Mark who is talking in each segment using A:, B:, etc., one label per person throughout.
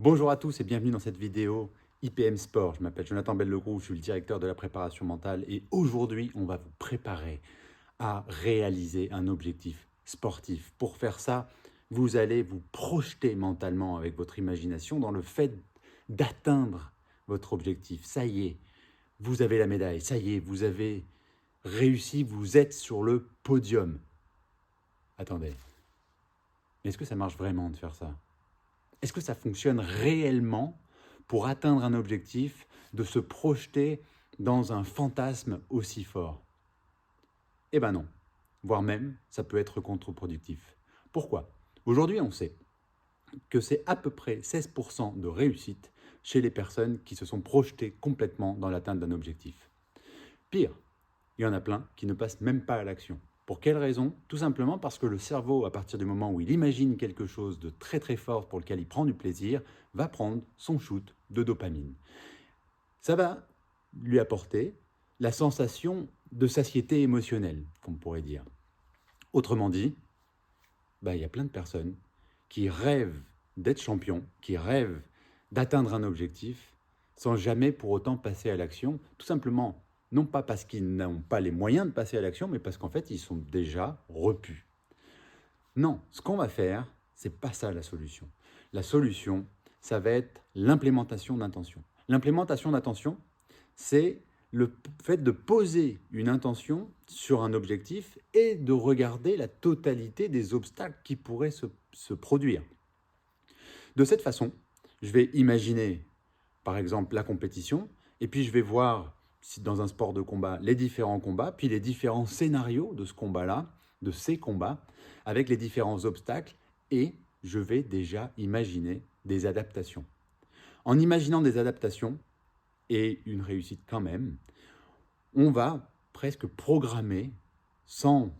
A: Bonjour à tous et bienvenue dans cette vidéo IPM Sport. Je m'appelle Jonathan Bellegroux, je suis le directeur de la préparation mentale et aujourd'hui, on va vous préparer à réaliser un objectif sportif. Pour faire ça, vous allez vous projeter mentalement avec votre imagination dans le fait d'atteindre votre objectif. Ça y est, vous avez la médaille, ça y est, vous avez réussi, vous êtes sur le podium. Attendez, mais est-ce que ça marche vraiment de faire ça ? Est-ce que ça fonctionne réellement pour atteindre un objectif, de se projeter dans un fantasme aussi fort? Eh bien non, voire même ça peut être contre-productif. Pourquoi? Aujourd'hui, on sait que c'est à peu près 16% de réussite chez les personnes qui se sont projetées complètement dans l'atteinte d'un objectif. Pire, il y en a plein qui ne passent même pas à l'action. Pour quelle raison? Tout simplement parce que le cerveau, à partir du moment où il imagine quelque chose de très très fort pour lequel il prend du plaisir, va prendre son shoot de dopamine. Ça va lui apporter la sensation de satiété émotionnelle, qu'on pourrait dire. Autrement dit, il y a plein de personnes qui rêvent d'être champions, qui rêvent d'atteindre un objectif, sans jamais pour autant passer à l'action, tout simplement, non pas parce qu'ils n'ont pas les moyens de passer à l'action, mais parce qu'en fait, ils sont déjà repus. Non, ce qu'on va faire, c'est pas ça la solution. La solution, ça va être l'implémentation d'intention. L'implémentation d'intention, c'est le fait de poser une intention sur un objectif et de regarder la totalité des obstacles qui pourraient se produire. De cette façon, je vais imaginer, par exemple, la compétition, et puis je vais voir, si dans un sport de combat, les différents combats, puis les différents scénarios de ce combat-là, de ces combats, avec les différents obstacles, et je vais déjà imaginer des adaptations. En imaginant des adaptations, et une réussite quand même, on va presque programmer, sans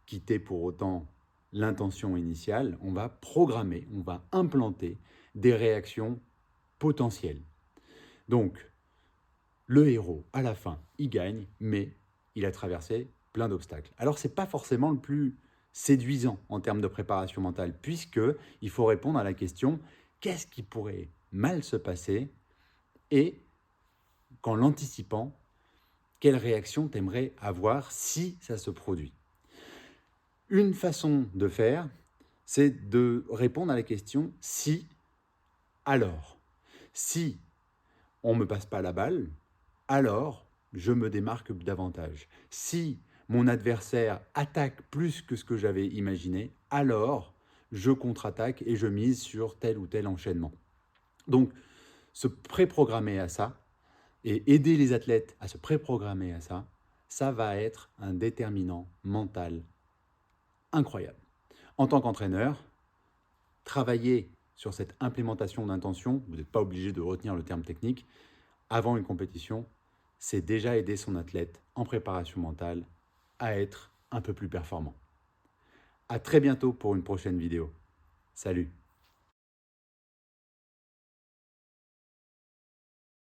A: quitter pour autant l'intention initiale, on va programmer, on va implanter des réactions potentielles. Donc, le héros, à la fin, il gagne, mais il a traversé plein d'obstacles. Alors, ce n'est pas forcément le plus séduisant en termes de préparation mentale, puisqu'il faut répondre à la question « qu'est-ce qui pourrait mal se passer ?» et, qu'en l'anticipant, quelle réaction t'aimerais avoir si ça se produit. Une façon de faire, c'est de répondre à la question « si, alors ». Si on ne me passe pas la balle, alors je me démarque davantage. Si mon adversaire attaque plus que ce que j'avais imaginé, alors je contre-attaque et je mise sur tel ou tel enchaînement. Donc, se préprogrammer à ça et aider les athlètes à se préprogrammer à ça, ça va être un déterminant mental incroyable. En tant qu'entraîneur, travailler sur cette implémentation d'intention, vous n'êtes pas obligé de retenir le terme technique, avant une compétition, c'est déjà aider son athlète en préparation mentale à être un peu plus performant. À très bientôt pour une prochaine vidéo. Salut!